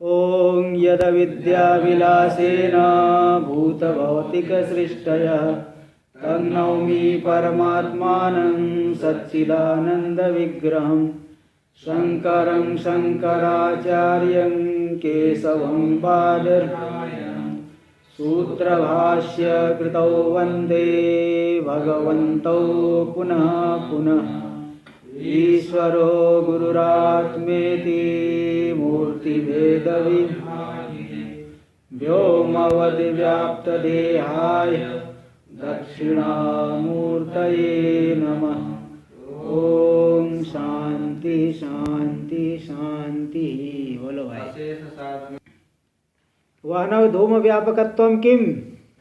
ॐ यदविद्याविलासेन भूतभौतिकसृष्टयः तन्नौमि परमात्मानं सच्चिदानन्दविग्रहं शङ्करं शङ्कराचार्यं केशवं बादरायणं सूत्रभाष्य कृतौ वन्दे भगवन्तौ पुनः पुनः ईश्वरो गुरुरात्मेति मूर्तिभेदविभागिने व्योमवद्व्याप्तदेहाय दक्षिणामूर्तये नमः। ओम शांति शांति शांति। बोलो भाई। वहनौ धूम व्यापकत्वं किम?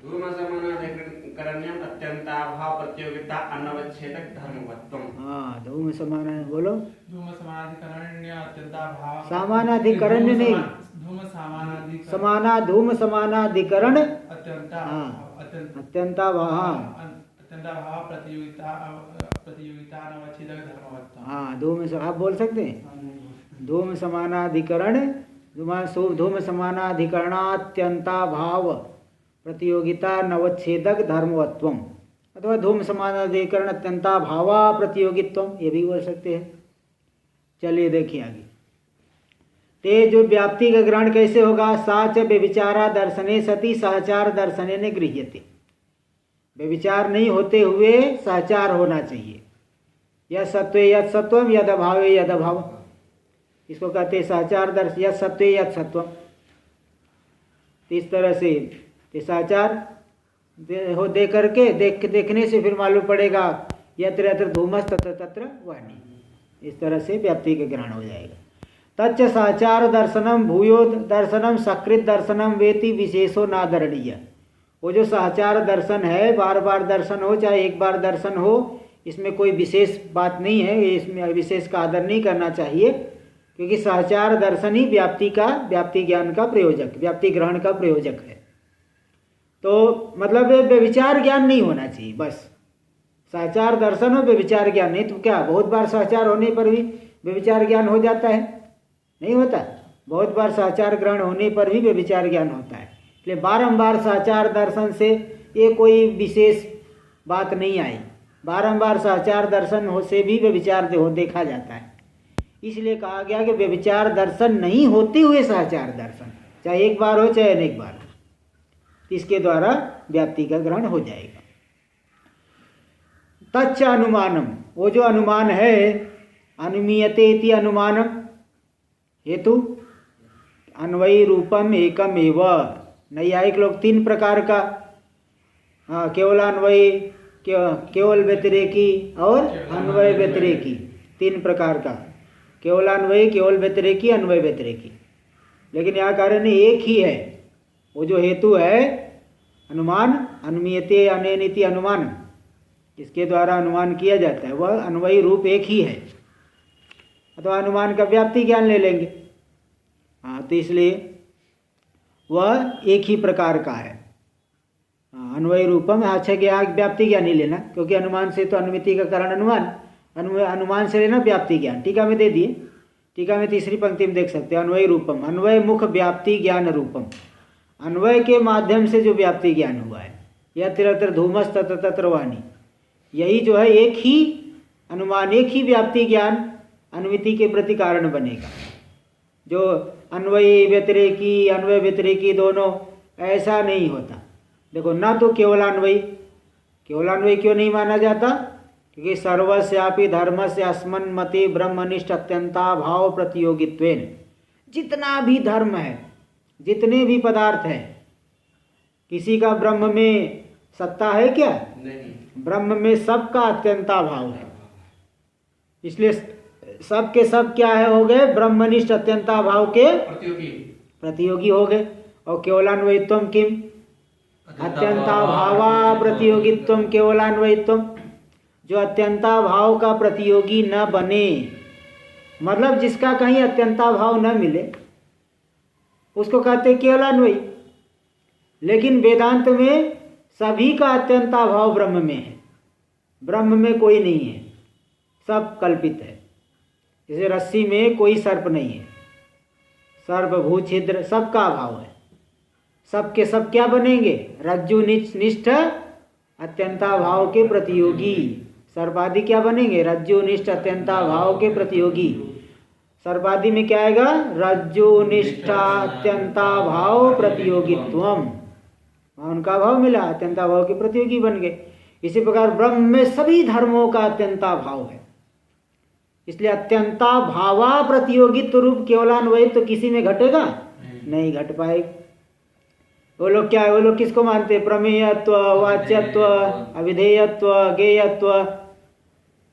धूम समानाधिकरण्यम अत्यंताभाव प्रतियोगिता अनवच्छेदक धर्मवत्वम। हाँ, धूम समान। बोलो। धूम समानाधिकरण्य अत्यंताभाव। समानाधिकरण्य नहीं, धूम समानाधिकरण। धूम समानाधिकरण अत्यंताभाव प्रतियोगिता अनवच्छेदक धर्मवत्वम। हाँ, धूम आप बोल सकते हैं। धूम समानाधिकरण, धूम समानाधिकरणात्यंताभाव प्रतियोगिता नवच्छेदक धर्मवत्वम, अथवा धूम समानाधिकरण अत्यंताभावा प्रतियोगित्वम, ये भी बोल सकते हैं। चलिए देखिए आगे। ते जो व्याप्ति का ग्रहण कैसे होगा? साच व्यभिचारा दर्शने सति सहचार दर्शने ने गृह्यते। व्यभिचार नहीं होते हुए सहचार होना चाहिए। यह सत्वे यद सत्वम, यद अभावे यद अभाव, इसको कहते हैं सहचार दर्शन। यद सत्वे यद सत्वम, इस तरह से सहचार हो दे करके देखने से फिर मालूम पड़ेगा यत्र यत्र धूमस तत्र तत्र वाणी। इस तरह से व्याप्ति के ग्रहण हो जाएगा। तच्च सहचार दर्शनम भूयो दर्शनम सकृत दर्शनम वेति विशेषो नादरणीय। वो जो सहचार दर्शन है, बार बार दर्शन हो चाहे एक बार दर्शन हो, इसमें कोई विशेष बात नहीं है, इसमें विशेष का आदर नहीं करना चाहिए, क्योंकि सहचार दर्शन ही व्याप्ति ज्ञान का प्रयोजक, व्याप्ति ग्रहण का प्रयोजक है। तो मतलब व्यभिचार ज्ञान नहीं होना चाहिए, बस सहचार दर्शन हो, व्यभिचार ज्ञान नहीं। तो क्या बहुत बार सहचार होने पर भी व्यभिचार ज्ञान हो जाता है? नहीं होता। बहुत बार सहचार ग्रहण होने पर भी व्यभिचार ज्ञान होता है। इसलिए बारंबार सहचार दर्शन से ये कोई विशेष बात नहीं आई। बारंबार सहचार दर्शन हो से भी व्यभिचार देखा जाता है। इसलिए कहा गया कि व्यभिचार दर्शन नहीं होते हुए सहचार दर्शन, चाहे एक बार हो चाहे अनेक बार हो, इसके द्वारा व्याप्ति का ग्रहण हो जाएगा। तच्च अनुमानम, वो जो अनुमान है, अनुमीयते इति अनुमानम हेतु अन्वयी रूपम एकम एव। नैयायिक लोग तीन प्रकार का, केवल अन्वयी, केवल व्यतिरेकी और अन्वय व्यतिरेकी, तीन प्रकार का, केवल अन्वयी, केवल व्यतिरेकी, अन्वय व्यतिरेकी। लेकिन यहाँ कारण एक ही है। वो जो हेतु है अनुमान, अनुमीयते अनेनिति अनुमान, इसके द्वारा अनुमान किया जाता है, वह अन्वयी रूप एक ही है। अथवा अनुमान का व्याप्ति ज्ञान ले लेंगे। हाँ, तो इसलिए वह एक ही प्रकार का है। अन्वयी रूपम। अच्छा कि यहाँ व्याप्ति ज्ञान नहीं लेना, क्योंकि अनुमान से तो अनुमिति का कारण अनुमान, अनुमान से लेना व्याप्ति ज्ञान। टीका में दे दिए, टीका में तीसरी पंक्ति में देख सकते हैं। अन्वयी रूपम, अन्वय मुख व्याप्ति ज्ञान रूपम। अन्वय के माध्यम से जो व्याप्ति ज्ञान हुआ है, यत्र यत्र धूमस तत्र तत्र वाणी, यही जो है एक ही अनुमान, एक ही व्याप्ति ज्ञान अनुमिति के प्रति कारण बनेगा। जो अन्वयी व्यतिरेकी, अन्वय व्यतिरेकी दोनों, ऐसा नहीं होता। देखो, ना तो केवलान्वयी, केवलान्वयी क्यों नहीं माना जाता? क्योंकि सर्वस्यापि धर्मस्य अस्मन् मते ब्रह्मनिष्ठ अत्यंताभाव प्रतियोगित्वेन, जितना भी धर्म है, जितने भी पदार्थ हैं, किसी का ब्रह्म में सत्ता है क्या? नहीं। ब्रह्म में सबका अत्यंताभाव है। इसलिए सब के सब क्या है, हो गए ब्रह्मनिष्ठ अत्यंताभाव के प्रतियोगी हो गए। और केवलान्वयित्वम किम? अत्यंताभावा प्रतियोगित्वम केवलान्वयित्वम। जो अत्यंताभाव का प्रतियोगी न बने, मतलब जिसका कहीं अत्यंताभाव न मिले, उसको कहते केवलान्वयी। लेकिन वेदांत में सभी का अत्यंताभाव ब्रह्म में है, ब्रह्म में कोई नहीं है, सब कल्पित है। जैसे रस्सी में कोई सर्प नहीं है, सर्वभूत छिद्र सबका अभाव है। सबके सब क्या बनेंगे? रज्जु निष्ठ अत्यंताभाव के प्रतियोगी। सर्वादि क्या बनेंगे? रज्जु निष्ठ अत्यंताभाव के प्रतियोगी। सर्वादि में क्या आएगा? रज्जु निष्ठा अत्यंताभाव प्रतियोगित्वम। उनका भाव मिला, अत्यंताभाव के प्रतियोगी बन गए। इसी प्रकार ब्रह्म में सभी धर्मों का अत्यंताभाव है, इसलिए अत्यंताभावा प्रतियोगित्व रूप केवलान्वयित्व तो किसी में घटेगा नहीं घट पाएगा। वो लोग क्या है? वो लोग किसको मानते हैं? प्रमेयत्व, वाच्यत्व, अविधेयत्व, गेयत्व,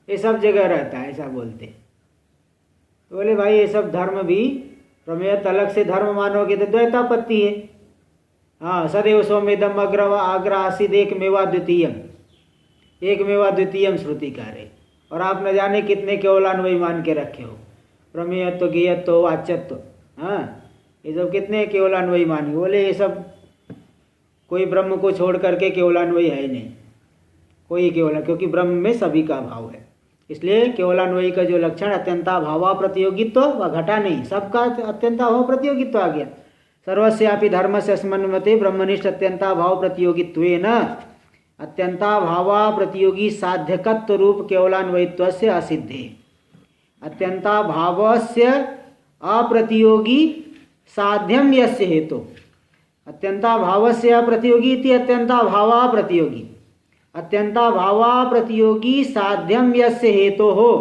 ये सब जगह रहता है, ऐसा बोलते। तो बोले भाई ये सब धर्म भी प्रमेयत्व अलग से धर्म मानोगे तो द्वैतापत्ति है। हाँ, सदैव सौम्यदम अग्र आग्र आसिद एक मेवा द्वितीयम, एक मेवा द्वितीयम श्रुतिकार है। और आप न जाने कितने केवलान्वयी मान के रखे हो, प्रमेयत्व, गेयत्व, वाच्यत्व, हाँ ये सब कितने केवलान्वयी मान। बोले ये सब कोई ब्रह्म को छोड़ करके केवलान्वयी है नहीं, कोई केवल, क्योंकि ब्रह्म में सभी का भाव है। इसलिए केवलान्वयी का जो लक्षण अत्यंताभाव प्रतियोगित्व वह घटा नहीं, सबका अत्यंताभाव प्रतियोगित्व आ गया। सर्वस्यापि धर्म से समन्वते ब्रह्मनिष्ठ अत्यंताभाव प्रतियोगित्वेन अत्यंताभावा प्रतियोगी साध्यकत्व रूप केवलान्वयित्व से असिद्धे। अत्यंताभावस्य अप्रतियोगी साध्यम यस्य हेतु, अत्यंताभावस्य अप्रतियोगी इति अत्यंताभावा प्रतियोगी, अत्यंताभावा प्रतियोगी साध्यम यस्य हेतु हो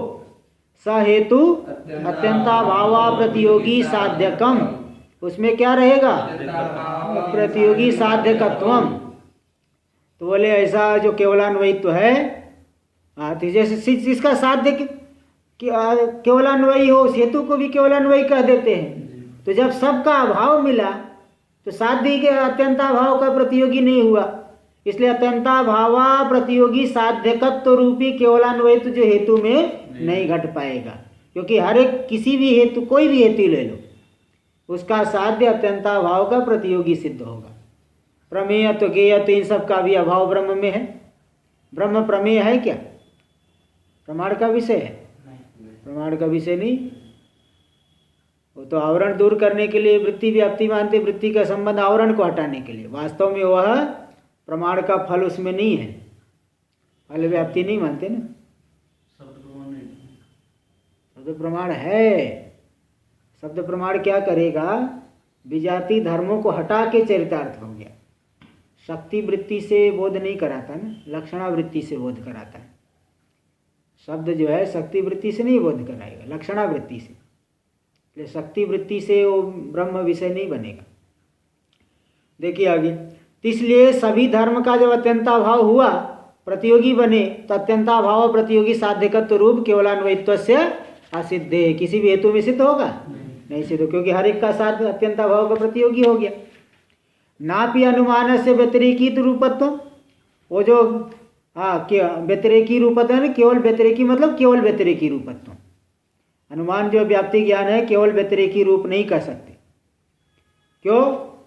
स हेतु अत्यंताभावा प्रतियोगी साध्यकम। उसमें क्या रहेगा? प्रतियोगी साध्यकत्वम। तो बोले ऐसा जो केवलान्वयित्व है, तो जैसे जिसका साध्य केवलान्वयी हो उस हेतु को भी केवलान्वयी कह देते हैं। तो जब सबका अभाव मिला तो साध्य के अत्यंताभाव का प्रतियोगी नहीं हुआ, इसलिए अत्यंताभावा प्रतियोगी साध्यकत्व रूपी केवलान्वयित्व जो हेतु में नहीं घट पाएगा, क्योंकि हर एक किसी भी हेतु, कोई भी हेतु ले लो, उसका साध्य अत्यंताभाव का प्रतियोगी सिद्ध होगा। प्रमेय तो गेय तो इन सब का भी अभाव ब्रह्म में है। ब्रह्म प्रमेय है क्या? प्रमाण का विषय है? प्रमाण का विषय नहीं। वो तो आवरण दूर करने के लिए वृत्ति व्याप्ति मानते, वृत्ति का संबंध आवरण को हटाने के लिए। वास्तव में वह प्रमाण का फल उसमें नहीं है, फल व्याप्ति नहीं मानते ना। शब्द प्रमाण है। शब्द प्रमाण क्या करेगा? विजाति धर्मों को हटा के चरितार्थ हो गया। शक्ति वृत्ति से बोध नहीं कराता ना, लक्षणा वृत्ति से बोध कराता है। शब्द जो है शक्ति वृत्ति से नहीं बोध कराएगा, लक्षणा वृत्ति से। इसलिए शक्ति वृत्ति से वो ब्रह्म विषय नहीं बनेगा। देखिए आगे, इसलिए सभी धर्म का जब अत्यंताभाव हुआ, प्रतियोगी बने, तो अत्यंताभाव प्रतियोगी साध्यकत्व रूप केवलान्वयित्व से असिद्धे। किसी भी हेतु में सिद्ध होगा नहीं सिद्ध, क्योंकि हर एक का साध्य अत्यंताभाव का प्रतियोगी हो गया। नापि अनुमान से व्यतिरेकी रूपत्व, वो जो व्यतिरेकी रूपत्व है ना, केवल व्यतिरेकी मतलब केवल व्यतिरेकी रूपत्व। अनुमान जो व्याप्ति ज्ञान है केवल व्यतिरेकी रूप नहीं कर सकते। क्यों?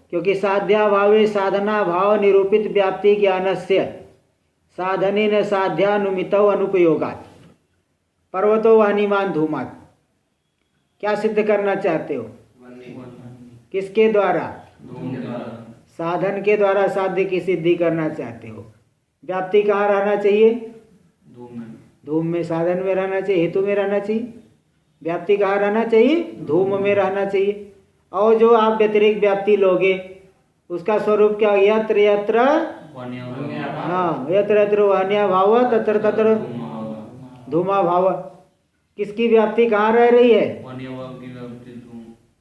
क्योंकि साध्याभावे साधना भाव निरूपित व्याप्ति ज्ञानस्य साधनेन साध्यानुमितौ अनुपयोगात् पर्वतो वानिमान धूमात्। क्या सिद्ध करना चाहते हो? किसके द्वारा? साधन के द्वारा साध्य की सिद्धि करना चाहते हो। व्याप्ति कहाँ रहना चाहिए? धूम में। साधन में रहना चाहिए, हेतु में रहना चाहिए। व्याप्ति कहाँ रहना चाहिए? धूम में रहना चाहिए। और जो आप व्यतिरिक्त व्याप्ति लोगे उसका स्वरूप क्या? यत्र यत्र, हाँ, यत्र यत्र वान्या भाव तत्र तत्र धूमा भाव। किसकी व्याप्ति कहाँ रह रही है?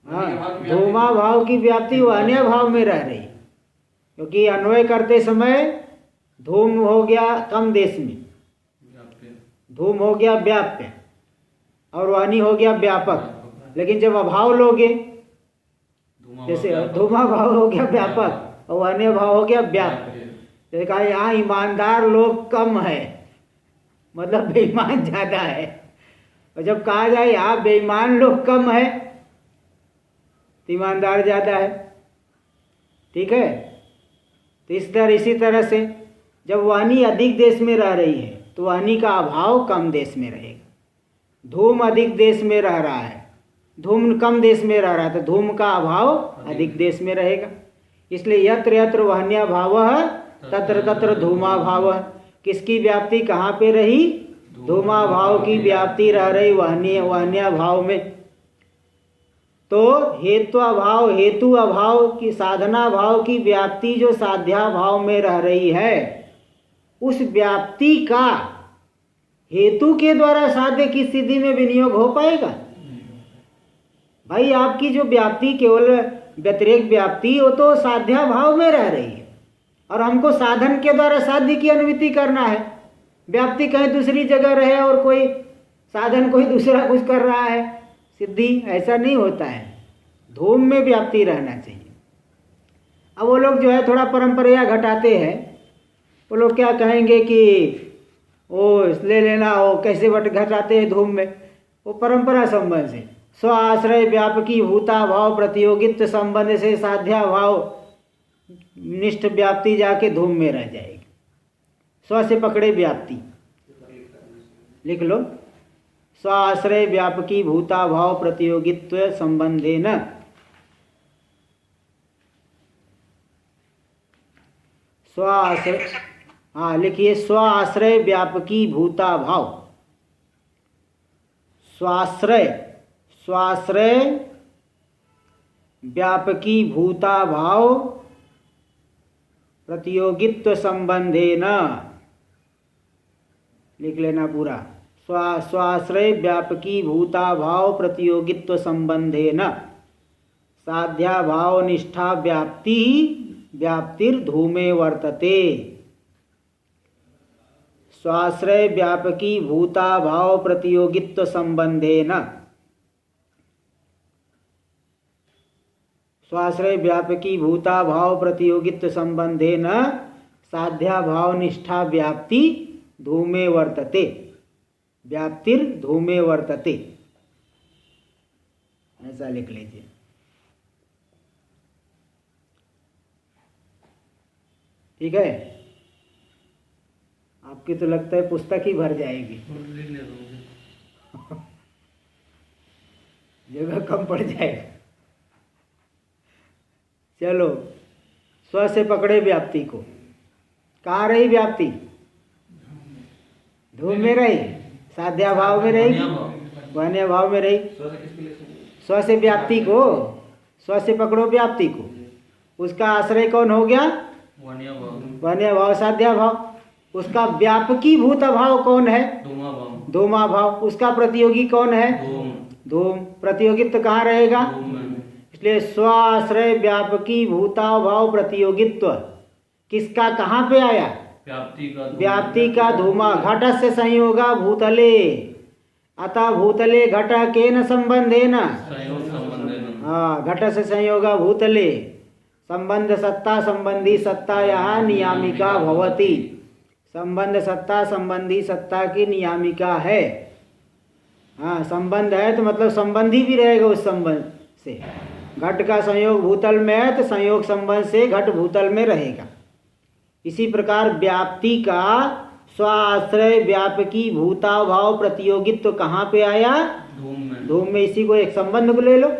हाँ, धूमा भाव की व्याप्ति वान्या भाव में रह रही, क्योंकि अन्वय करते समय धूम हो गया कम देश में, धूम हो गया व्याप्य, और वाणी हो गया व्यापक। लेकिन जब अभाव लोगे, जैसे धूमा भाव हो गया व्यापक और वाण्य भाव हो गया व्याप्य, जैसे कहा यहाँ ईमानदार लोग कम है, मतलब बेईमान ज्यादा है। और जब कहा जाए यहाँ बेईमान लोग कम है तो ईमानदार ज्यादा है। ठीक है? तो इसी तरह से जब वाणी अधिक देश में रह रही है तो वाणी का अभाव कम देश में रहेगा। धूम अधिक देश में रह रहा है धूम कम देश में रह रहा है तो धूम का अभाव अधिक देश में रहेगा। इसलिए यत्र यत्र वहन्या भाव तत्र तत्र धूमा भाव। किसकी व्याप्ति कहाँ पे रही? धूमा भाव की व्याप्ति रह रही वहन्या भाव में। तो हेतु अभाव की साधना भाव की व्याप्ति जो साध्या भाव में रह रही है, उस व्याप्ति का हेतु के द्वारा साध्य की स्थिति में विनियोग हो पाएगा? भाई आपकी जो व्याप्ति केवल व्यतिरेक व्याप्ति वो तो साध्या भाव में रह रही है और हमको साधन के द्वारा साध्य की अनुभूति करना है। व्याप्ति कहीं दूसरी जगह रहे और कोई साधन कोई दूसरा कुछ कर रहा है, सिद्धि ऐसा नहीं होता है। धूम में व्याप्ति रहना चाहिए। अब वो लोग जो है थोड़ा परंपरा घटाते हैं, वो लोग क्या कहेंगे कि वो ले लेना, वो कैसे घटाते हैं धूम में? वो परंपरा संबंध से स्व आश्रय व्यापकी भूता भाव प्रतियोगित्व संबंध से साध्या भाव निष्ठ व्याप्ति जाके धूम में रह जाएगी। स्व से पकड़े व्याप्ति लिख लो। स्व आश्रय व्यापकी भूता भाव प्रतियोगित्व संबंधे न स्व आश्रय, हाँ लिखिए, स्व आश्रय व्यापकी भूता भाव। स्वाश्रय व्यापकी भूता भाव प्रतियोगित्व संबंधेन, लिख लेना पूरा। स्वाश्रय व्यापकी भूता भाव प्रतियोगित्व संबंधेन साध्या भाव निष्ठा व्याप्तिर्धूमे वर्तते। स्वाश्रय व्यापकी भूता भाव प्रतियोगित्व संबंधेन, स्वाश्रय व्यापकी भूता भाव प्रतियोगित्व संबंधेन साध्या भाव निष्ठा व्याप्ति धूमे वर्तते। व्याप्तिर्धूमे वर्तते, ऐसा लिख लीजिए। ठीक है, आपकी तो लगता है पुस्तक ही भर जाएगी, जगह कम पड़ जाएगा। चलो, स्व से पकड़े व्याप्ति को। कहाँ रही व्याप्ति? धूम में रही, साध्या भाव में रहेगी, वहन्या भाव में रही। स्व से व्याप्ति को, स्व से पकड़ो व्याप्ति को, उसका आश्रय कौन हो गया? वहन्या भाव साध्या भाव। उसका व्यापकी भूत भाव कौन है? धूमा भाव। उसका प्रतियोगी कौन है? धूम। प्रतियोगित्व कहाँ रहेगा? इसलिए स्वाश्रय व्यापकी भूता भाव प्रतियोगित्व किसका कहाँ पे आया? व्याप्ति का धूमा। घट से संयोगा भूतले, अतः भूतले घट के न संबंधेन। हाँ, घट से संयोगा भूतले, संबंध सत्ता संबंधी सत्ता यहाँ नियामिका भवति। संबंध सत्ता संबंधी सत्ता की नियामिका है। हाँ, संबंध है तो मतलब संबंधी भी रहेगा उस संबंध से। घट का संयोग भूतल में है तो संयोग संबंध से घट भूतल में रहेगा। इसी प्रकार व्याप्ति का स्वाश्रय व्यापकी भूता भाव प्रतियोगित्व कहाँ पे आया? धूम में। इसी को एक संबंध को ले लो।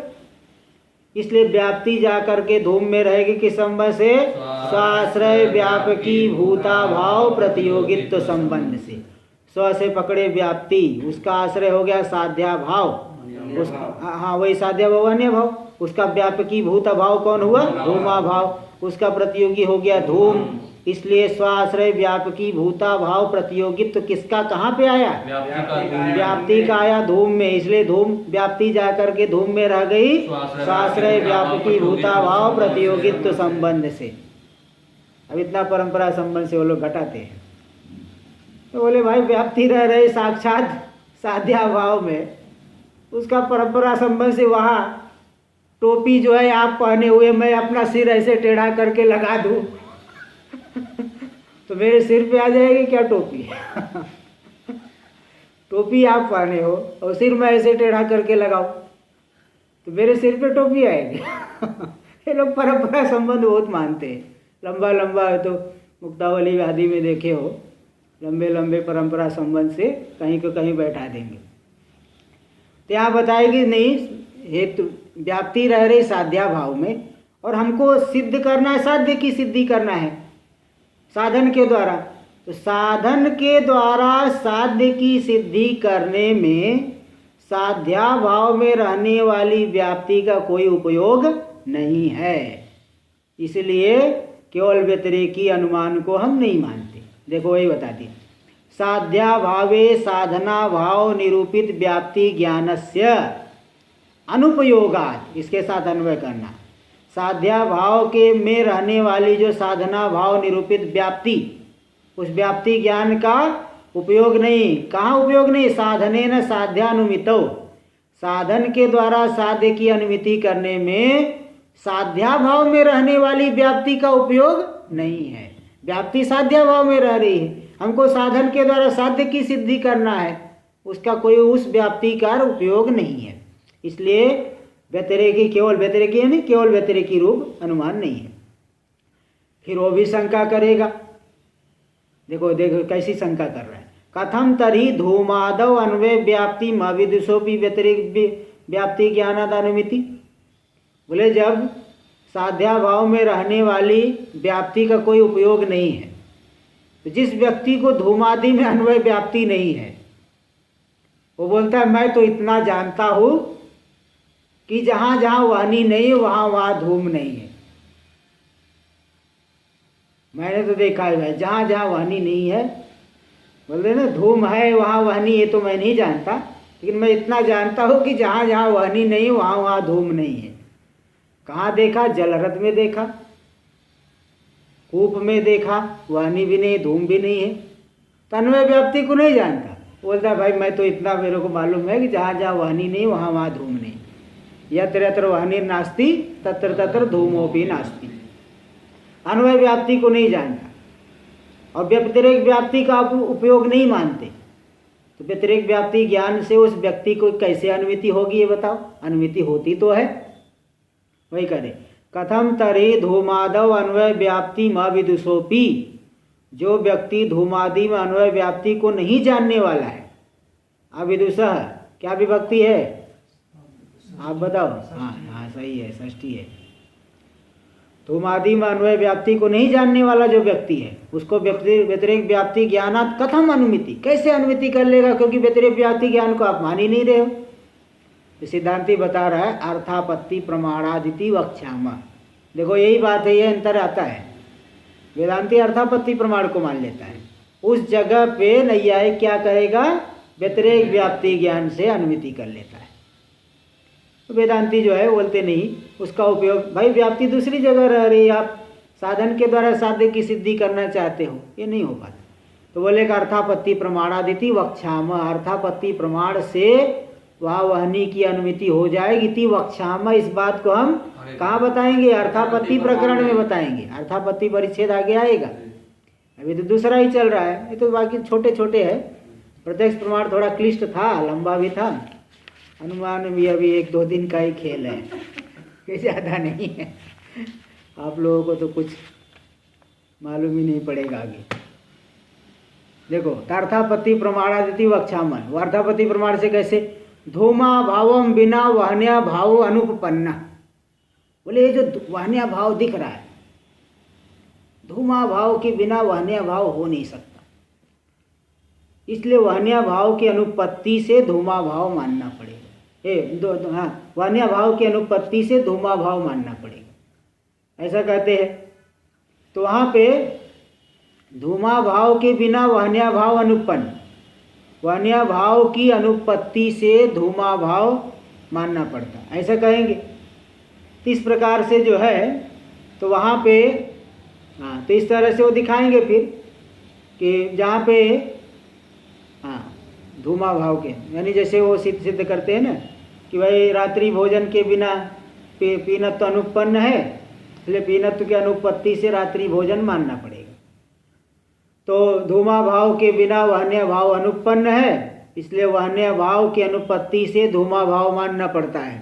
इसलिए व्याप्ति जाकर के धूम में रहेगी किस संबंध से? स्वाश्रय व्यापकी भूता भाव प्रतियोगित्व संबंध से। स्व से पकड़े व्याप्ति, उसका आश्रय हो गया साध्या भाव। हाँ, वही साध्या भाव अन्य भाव। उसका व्यापकी भूत भाव कौन हुआ? धूमा भाव। उसका प्रतियोगी हो गया धूम। इसलिए स्वाश्रय व्यापकी भूता भाव प्रतियोगित्व किसका कहाँ पे आया? व्याप्ति का आया धूम में। इसलिए धूम व्याप्ति जाकर के धूम में रह गई स्वाश्रय व्यापकी भूता भाव प्रतियोगित्व संबंध से। अब इतना परंपरा संबंध से वो लोग घटाते हैं। तो बोले भाई व्याप्ति रह रही साक्षात साध्या भाव में, उसका परंपरा संबंध से वहाँ टोपी जो है आप पहने हुए मैं अपना सिर ऐसे टेढ़ा करके लगा दूँ तो मेरे सिर पे आ जाएगी क्या टोपी? टोपी आप पहने हो और सिर में ऐसे टेढ़ा करके लगाओ तो मेरे सिर पे टोपी आएगी। ये लोग परंपरा संबंध बहुत मानते हैं। लंबा लंबा है तो मुक्तावली आदि में देखे हो, लंबे लंबे परंपरा संबंध से कहीं को कहीं बैठा देंगे। तो यहाँ बताएगी नहीं, हेतु व्याप्ति रह रही साध्या भाव में, और हमको सिद्ध करना है, साध्य की सिद्धि करना है साधन के द्वारा। तो साधन के द्वारा साध्य की सिद्धि करने में साध्या भाव में रहने वाली व्याप्ति का कोई उपयोग नहीं है, इसलिए केवल व्यतिरेकी अनुमान को हम नहीं मानते। देखो वही बता दिए, साध्या भावे साधना भाव निरूपित व्याप्ति ज्ञानस्य अनुपयोगात्, इसके साथ अन्वय करना, साध्या भाव के में रहने वाली जो साधना भाव निरूपित व्याप्ति, उस व्याप्ति ज्ञान का उपयोग नहीं। कहाँ उपयोग नहीं? साधनेन साध्यानुमितौ, साधन के द्वारा साध्य की अनुमिति करने में साध्या भाव में रहने वाली व्याप्ति का उपयोग नहीं है। व्याप्ति साध्या भाव में रह रही है, हमको साधन के द्वारा साध्य की सिद्धि करना है, उसका कोई उस व्याप्ति का उपयोग नहीं है। इसलिए व्यतिरेकी, केवल व्यतिरेकी यानी केवल व्यतिरेकी रूप अनुमान नहीं है। फिर वो भी शंका करेगा, देखो देखो कैसी शंका कर रहा है। कथम तरी धूमादव अन्वय व्याप्ति मविदुषोपि व्यतिरिक्त व्याप्ति ज्ञानादानुमिति। बोले जब साध्या भाव में रहने वाली व्याप्ति का कोई उपयोग नहीं है, तो जिस व्यक्ति को धूमादि में अन्वय व्याप्ति नहीं है, वो बोलता है मैं तो इतना जानता हूँ कि जहाँ जहाँ वाणी नहीं है वहाँ वहाँ धूम नहीं है। मैंने तो देखा है भाई, जहाँ जहाँ वाणी नहीं है, बोलते ना धूम है वहाँ वाणी, ये तो मैं नहीं जानता, लेकिन मैं इतना जानता हूँ कि जहाँ जहाँ वाणी नहीं है वहाँ वहाँ धूम नहीं है। कहाँ देखा? जलरथ में देखा, कूप में देखा, वाणी भी नहीं धूम भी नहीं है, तन्वय व्याप्ति को नहीं जानता। बोलता भाई मैं तो इतना मेरे को मालूम है कि जहाँ जहाँ वाणी नहीं वहाँ वहाँ धूम नहीं। यत्र यत्र वाणीर् नास्ति तत्र तत्र धूमोपि नास्ति। अन्वय व्याप्ति को नहीं जानता और व्यतिरेक व्याप्ति का उपयोग नहीं मानते, तो व्यतिरेक व्याप्ति ज्ञान से उस व्यक्ति को कैसे अनुमिति होगी ये बताओ? अनुमिति होती तो है। वही करे, कथम तरे धूमादव अन्वय व्याप्ति म विदुषोपि, जो व्यक्ति धूमादि में अन्वय व्याप्ति को नहीं जानने वाला है, अविदुष क्या विभक्ति है आप बताओ? हाँ हाँ सही है, षष्ठी है। धूमादि में अन्वय व्याप्ति को नहीं जानने वाला जो व्यक्ति है, उसको व्यतिरेक व्याप्ति ज्ञानात् कथम अनुमिति, कैसे अनुमिति कर लेगा? क्योंकि व्यतिरेक व्याप्ति ज्ञान को आप मान ही नहीं रहे हो। तो सिद्धांति बता रहा है अर्थापत्ति प्रमाणादिति वक्ष्यामः। देखो यही बात है, ये अंतर आता है। वेदांती अर्थापत्ति प्रमाण को मान लेता है, उस जगह पे नैयायिक क्या करेगा? व्यतिरेक व्याप्ति ज्ञान से अनुमिति कर लेता है। तो वेदांती जो है बोलते नहीं, उसका उपयोग भाई व्याप्ति दूसरी जगह रह रही है, आप साधन के द्वारा साध्य की सिद्धि करना चाहते हो, ये नहीं हो पाता। तो बोलेगा अर्थापत्ति प्रमाणादिति वक्ष्यामः, अर्थापत्ति प्रमाण से वहाँ वहनी की अनुमिति हो जाएगी। ति वक्ष्यामः, इस बात को हम कहाँ बताएंगे? अर्थापत्ति प्रकरण में बताएंगे। अर्थापत्ति परिच्छेद आगे आएगा, अभी तो दूसरा ही चल रहा है, ये तो बाकी छोटे छोटे है। प्रत्यक्ष प्रमाण थोड़ा क्लिष्ट था, लंबा भी था, अनुमान भी अभी 1-2 दिन का ही खेल है, ये ज़्यादा नहीं है। आप लोगों को तो कुछ मालूम ही नहीं पड़ेगा आगे। देखो अर्थापत्ति प्रमाणादिति वक्ष्यामः, वो अर्थापत्ति प्रमाण से कैसे? धूमा भावम बिना वहन्या भाव अनुपपन्ना। बोले ये जो वहन्या भाव दिख रहा है, धूमा भाव के बिना वहन्या भाव हो नहीं सकता, इसलिए वहन्या भाव की अनुपत्ति से धूमा भाव मानना पड़ेगा। वहन्या भाव की अनुपत्ति से धूमा भाव मानना पड़ेगा, ऐसा कहते हैं। तो वहाँ पे धूमा भाव के बिना वहन्या भाव अनुपन्न, वहन्या भाव की अनुपत्ति से धूमा भाव मानना पड़ता, ऐसा कहेंगे। तो इस प्रकार से जो है, तो वहाँ पे हाँ, तो इस तरह से वो दिखाएंगे फिर कि जहाँ पे हाँ धूमा भाव के, यानी जैसे वो सिद्ध करते हैं ना कि भाई रात्रि भोजन के बिना पीनत्व अनुपन्न है, इसलिए पीनत्व की अनुपत्ति से रात्रि भोजन मानना पड़ेगा। तो धूमा भाव के बिना वहन्या भाव अनुपन्न है, इसलिए वहन्या भाव की अनुपत्ति से धूमा भाव मानना पड़ता है।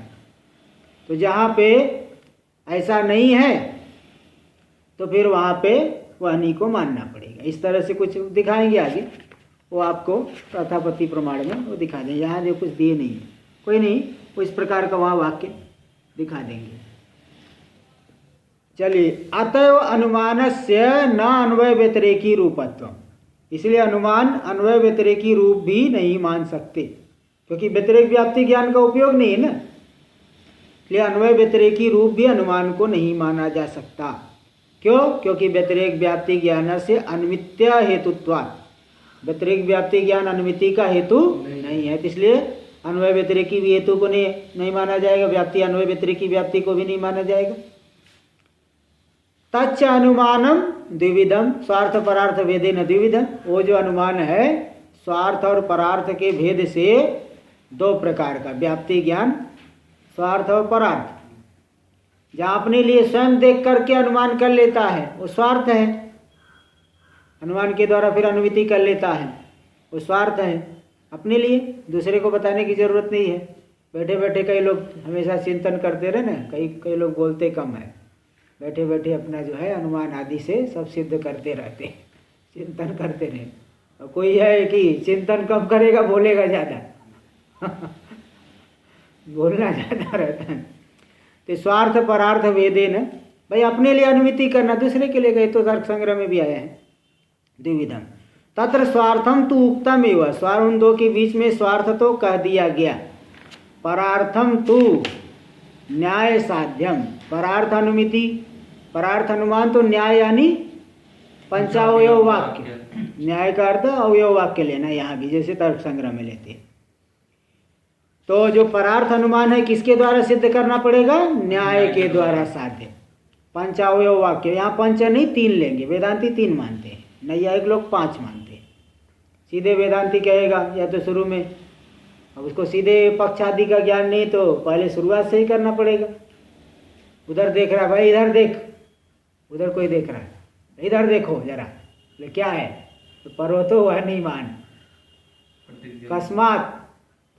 तो जहाँ पे ऐसा नहीं है तो फिर वहाँ पे वहनी को मानना पड़ेगा। इस तरह से कुछ दिखाएंगे आगे, वो आपको अर्थापत्ति प्रमाण में वो दिखा दें। यहाँ जो कुछ दिए नहीं है, कोई नहीं, वो इस प्रकार का वहाँ वाक्य दिखा देंगे। चलिए, अतएव अनुमानस्य न अन्वय व्यतिरेकी रूपत्व, इसलिए अनुमान अन्वय व्यतिरेकी रूप भी नहीं मान सकते, क्योंकि व्यतिरेक व्याप्ति ज्ञान का उपयोग नहीं है ना, इसलिए अन्वय व्यतिरेकी रूप भी अनुमान को नहीं माना जा सकता। क्यों? क्योंकि व्यतिरेक व्याप्ति ज्ञान से अन्वित्य हेतुत्वात्, व्यतिरेक व्याप्ति ज्ञान अनुमिति का हेतु नहीं है, इसलिए अन्वय व्यतिरेकी भी हेतु को नहीं माना जाएगा, व्याप्ति अन्वय व्यतिरेकी व्याप्ति को भी नहीं माना जाएगा। तच्च अनुमानम द्विविधम स्वार्थ परार्थ भेदेन द्विविधम, वो जो अनुमान है स्वार्थ और परार्थ के भेद से दो प्रकार का, व्याप्ति ज्ञान स्वार्थ और परार्थ। जहाँ अपने लिए स्वयं देख करके अनुमान कर लेता है वो स्वार्थ है, अनुमान के द्वारा फिर अनुमिति कर लेता है वो स्वार्थ है अपने लिए, दूसरे को बताने की जरूरत नहीं है। बैठे बैठे कई लोग हमेशा चिंतन करते रहे ना, कई लोग बोलते कम है, बैठे बैठे अपना जो है अनुमान आदि से सब सिद्ध करते रहते, चिंतन करते रहे। और कोई है कि चिंतन कम करेगा बोलेगा ज़्यादा बोलना ज़्यादा रहता है। तो स्वार्थ परार्थ भेदेन, भाई अपने लिए अनुमिति करना, दूसरे के लिए गए तो तर्क संग्रह में भी आया है द्विविधम। तत्र स्वार्थम तो उक्तम एवं, स्वार्थ उन दो के बीच में स्वार्थ तो कह दिया गया, परार्थम तो न्याय साध्यम, परार्थ अनुमिति, परार्थ अनुमान तो न्याय यानी पंचावयव वाक्य, न्याय का अर्थ अवयव वाक्य लेना यहाँ भी, जैसे तर्क संग्रह में लेते हैं। तो जो परार्थ अनुमान है किसके द्वारा सिद्ध करना पड़ेगा? न्याय के द्वारा साध्य। पंचावयव वाक्य, यहाँ पंच नहीं तीन लेंगे, वेदांती तीन मानते हैं, नैयायिक लोग पांच मानते हैं। सीधे वेदांती कहेगा या तो शुरू में, अब उसको सीधे पक्ष आदि का ज्ञान नहीं तो पहले शुरुआत से ही करना पड़ेगा। उधर देख रहा है भाई, इधर देख, उधर कोई देख रहा है, इधर देखो जरा, तो क्या है? तो पर्वतो वह नहीं मान, कस्मात,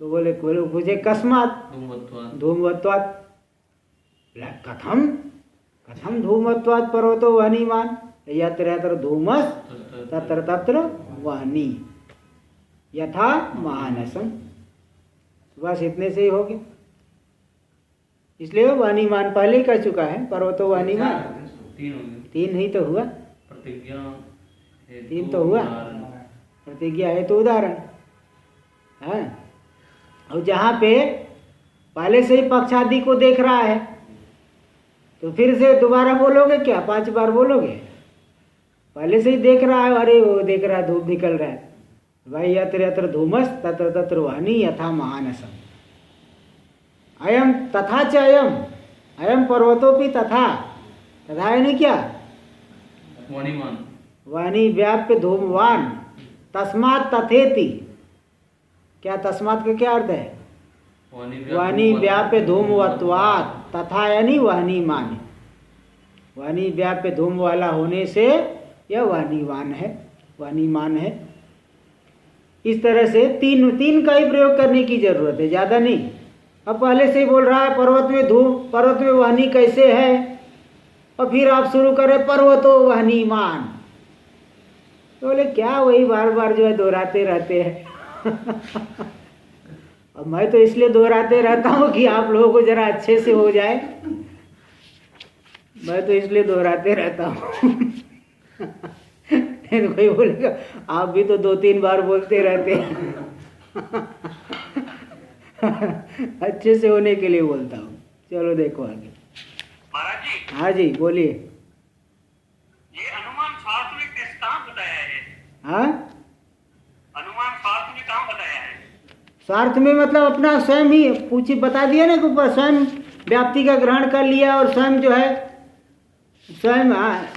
तो बोले पूछे कस्मात धूमवत्वात्, कथम कथम धूमवत्वात् पर्वतो वह्निमान, यत्र यत्र धूमस् तत्र तत्र वह्नि यथा महानसम, बस इतने से ही हो गया। इसलिए वह्निमान पहले ही कर चुका है, पर्वतो वह्निमान तीन ही तो हुआ, तीन तो हुआ, प्रतिज्ञा है तो उदाहरण है। और जहाँ पे पहले से ही पक्ष आदि को देख रहा है तो फिर से दोबारा बोलोगे क्या? 5 बार बोलोगे? पहले से ही देख रहा है, अरे वो देख रहा है धूप निकल रहा है, भाई यत्र यत्र धूमस तत्र तत्र वह्नि यथा महानसम, अयम तथा च अयम, अयम पर्वतोपि तथा, तथा यानी क्या? वाणी व्याप्य धूमवान, तस्मात् तथेति, क्या तस्मात् का क्या अर्थ है? वाणी व्याप्य धूमवत्वात्, तथा यानी वाणीमान, वाणी व्याप्य धूम वाला होने से यह वाणीवान है, वाणीमान है। इस तरह से तीन का ही प्रयोग करने की जरूरत है, ज़्यादा नहीं। अब पहले से ही बोल रहा है पर्वत में धूम, पर्वत में वाणी कैसे है, और फिर आप शुरू करें पर्वतो वाणीमान, तो बोले क्या वही बार बार जो है दोहराते रहते हैं अब मैं तो इसलिए दोहराते रहता हूँ कि आप लोगों को जरा अच्छे से हो जाए, मैं तो इसलिए दोहराते रहता हूँ कोई बोलेगा आप भी तो 2-3 बार बोलते रहते हैं अच्छे से होने के लिए बोलता हूँ। चलो देखो आगे। महाराज जी, हाँ जी बोलिए। ये अनुमान शास्त्र में किस कहाँ बताया है? हाँ, अनुमान शास्त्र में कहाँ बताया है? स्वार्थ में मतलब अपना स्वयं ही पूछी बता दिया ना कि स्वयं व्याप्ति का ग्रहण कर लिया और स्वयं जो है स्वयं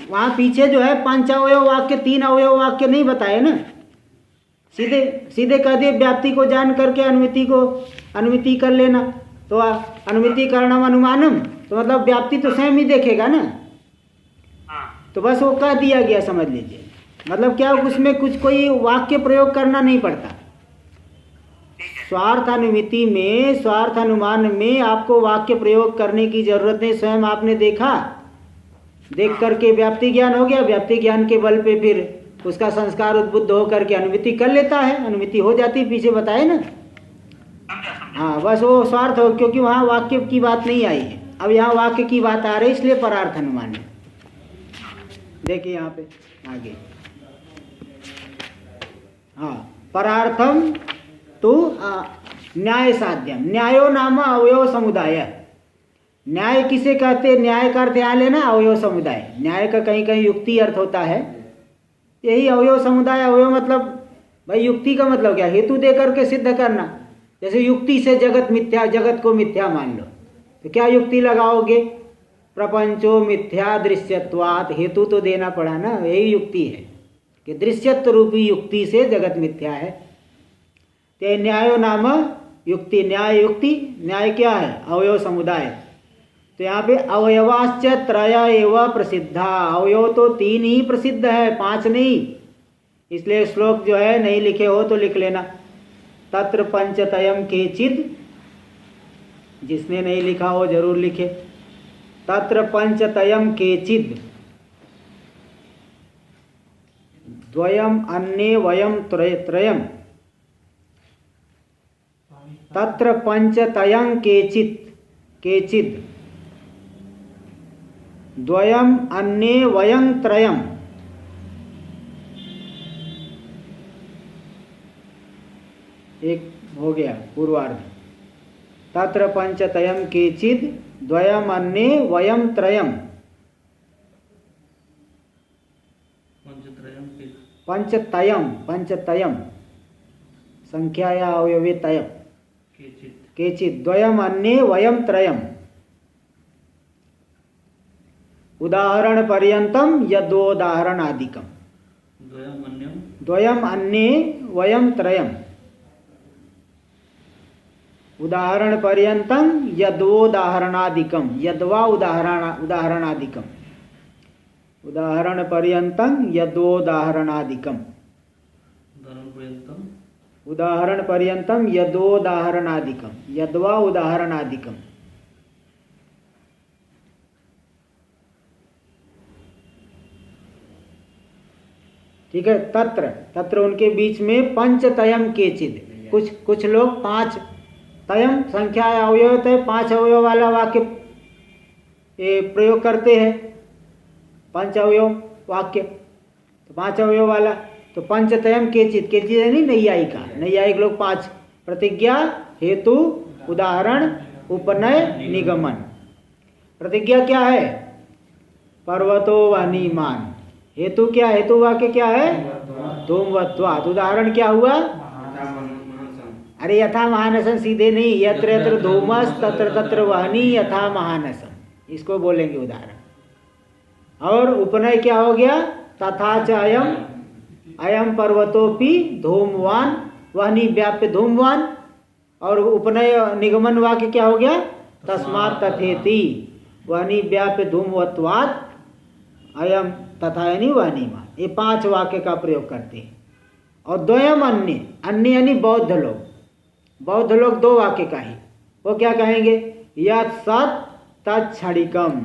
वहाँ पीछे जो है 5 अवयव वाक्य 3 अवयव वाक्य नहीं बताए ना, सीधे सीधे कह दिए व्याप्ति को जान करके अनुमिति कर लेना, तो अनुमिति करणम अनुमानम, तो मतलब व्याप्ति तो स्वयं ही देखेगा ना। हाँ, तो बस वो कह दिया गया, समझ लीजिए। मतलब क्या उसमें कुछ कोई वाक्य प्रयोग करना नहीं पड़ता। स्वार्थ अनुमिति में, स्वार्थ अनुमान में आपको वाक्य प्रयोग करने की जरूरत नहीं, स्वयं आपने देखा, देख करके व्याप्ति ज्ञान हो गया, व्याप्ति ज्ञान के बल पे फिर उसका संस्कार उद्बुद्ध होकर के अनुमिति कर लेता है, अनुमिति हो जाती, पीछे बताए ना। समझा समझा। हाँ बस वो स्वार्थ हो, क्योंकि वहाँ वाक्य की बात नहीं आई है। अब यहाँ वाक्य की बात आ रही है, इसलिए परार्थ अनुमान है। देखिए यहाँ पे आगे, हाँ परार्थम तो न्याय साध्यम, न्यायो नाम अवयव समुदाय। न्याय किसे कहते हैं? न्याय का अर्थ यहाँ लेना अवयव समुदाय। न्याय का कहीं कहीं युक्ति अर्थ होता है, यही अवयव समुदाय। अवयव मतलब भाई युक्ति का मतलब क्या? हेतु दे करके सिद्ध करना। जैसे युक्ति से जगत मिथ्या, जगत को मिथ्या मान लो, तो क्या युक्ति लगाओगे? प्रपंचो मिथ्या दृश्यत्वात्, हेतु तो देना पड़ा ना, यही युक्ति है कि दृश्यत्व रूपी युक्ति से जगत मिथ्या है। ते न्यायो नाम युक्ति, न्याय युक्ति। न्याय क्या है? अवयव समुदाय। तो यहाँ पे अवयवाश्च त्रय एव प्रसिद्धा, अवयव तो 3 ही प्रसिद्ध है, 5 नहीं। इसलिए श्लोक जो है नहीं लिखे हो तो लिख लेना, तत्र पंचतयम केचिद। जिसने नहीं लिखा हो जरूर लिखे, तत्र पंचतयम केचिद द्वयम अन्ये वयम त्रयम, तत्र पंचतयं केचिद द्वयम अन्ये वयं त्रयम। एक हो गया पूर्वार्ध। तत्र पंचतयं केचिद द्वयम अन्ये वयं त्रयम। पंचतयम संख्याया अवयवे तय, केचिद द्वयम अन्ये वयं त्रयम। उदाहरण पर्यंतम यदोदाहरणादिकम, द्वयम अन्ये वयं त्रयम। उदाहरण पर्यंतम यदोदाहरणादिकम, यद्वा उदाहरणादिकम, उदाहरण पर्यंतम यदोदाहरणादिकम, उदाहरण पर्यंतम यदोदाहरणादिकम, यद्वा उदाहरणादिकम। ठीक है। तत्र उनके बीच में पंचतयम केचिद, कुछ लोग 5 तयम संख्या अवयव है, 5 अवयव वाला वाक्य प्रयोग करते हैं। 5 अवयव वाक्य, तो 5 अवयव वाला, तो पंचतयम केचिद, केचिद है नहीं नैयायिका, नैयायिक लोग 5, प्रतिज्ञा, हेतु, उदाहरण, उपनय, निगमन। प्रतिज्ञा क्या है? पर्वतो वह्निमान। हेतु क्या? हेतु वाक्य क्या है? धूमवत्वात्। उदाहरण क्या हुआ? अरे यथा महानसम सीधे नहीं, यत्र यत्र धूमस तत्र तत्र वह्नि यथा महानसम, इसको बोलेंगे उदाहरण। और उपनय क्या हो गया? तथा च अयम पर्वतोपि धूमवान वह्नि व्याप्य धूमवान। और उपनय निगमन वाक्य क्या हो गया? तस्मात् तथेति वह्नि व्याप्य धूमवत्वात् अयम तथा यानी वह्निमान। ये 5 वाक्य का प्रयोग करते हैं। और द्वयम अन्य यानी बौद्ध लोग, बौद्ध लोग 2 वाक्य का ही, वो क्या कहेंगे? यत् सत् तच्छणिकम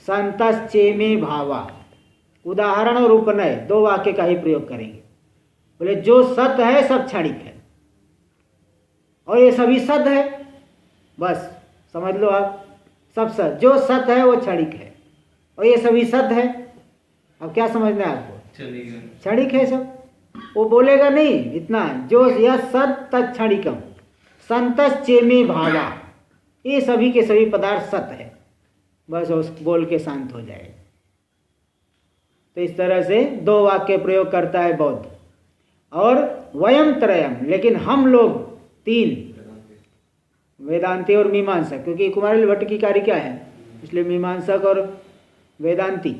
संतश्चेमे भावा। उदाहरण और उपनय 2 वाक्य का ही प्रयोग करेंगे। बोले जो सत है सब क्षणिक है, और ये सभी सत है, बस समझ लो आप, सब सत। जो सत है वो क्षणिक है, और ये सभी सत है। अब क्या समझना है आपको? क्षणिक है सब, वो बोलेगा नहीं इतना। जो यह सत तत्क्षणिकम संतश्चेमे भावा, ये सभी के सभी पदार्थ सत है, बस उस बोल के शांत हो जाए। तो इस तरह से 2 वाक्य प्रयोग करता है बौद्ध। और वयम त्रयम, लेकिन हम लोग 3, वेदांती और मीमांसक, क्योंकि कुमारिल भट्ट की कार्य क्या है, इसलिए मीमांसक और वेदांती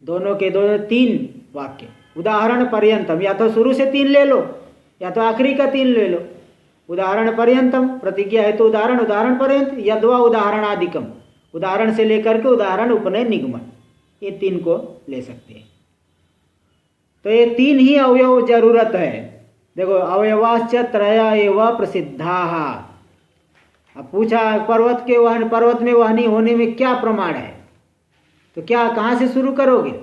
दोनों के 3 वाक्य। उदाहरण पर्यंतम, या तो शुरू से 3 ले लो या तो आखिरी का 3 ले लो। उदाहरण पर्यंतम प्रतिज्ञा है तो उदाहरण, उदाहरण पर्यंत, यद्वा उदाहरणादिकम, उदाहरण से लेकर के उदाहरण, उपनय, निगमन, ये 3 को ले सकते हैं। तो ये 3 ही अवयव जरूरत है। देखो अवयवाश्च त्रय एव प्रसिद्धाः। अब पूछा पर्वत में वह्नि होने में क्या प्रमाण है, तो क्या कहाँ से शुरू करोगे?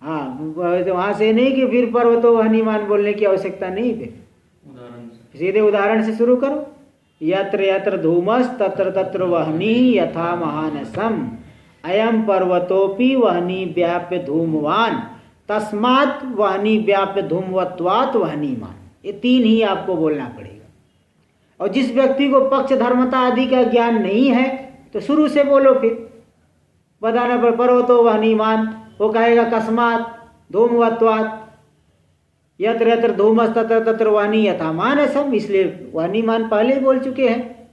हाँ, वहाँ से नहीं कि फिर पर्वतो वह्निमान बोलने की आवश्यकता नहीं। फिर सीधे उदाहरण से शुरू करो। यत्र यत्र धूमस तत्र तत्र वह्नि यथा महानसम अयम पर्वतोपि वह्नि व्याप्य धूमवान तस्मात् वह्नि व्याप्य धूमवत्वात् वह्निमान। ये तीन ही आपको बोलना पड़ेगा। और जिस व्यक्ति को पक्ष धर्मता आदि का ज्ञान नहीं है तो शुरू से बोलो, फिर बताना पर पर्वतो वह्निमान, वो कहेगा कस्मात् धूमवत्वात् यत्र यत्र धूमस तत्र तत्र वह्नि यथा मानसम, इसलिए वह्निमान पहले ही बोल चुके हैं,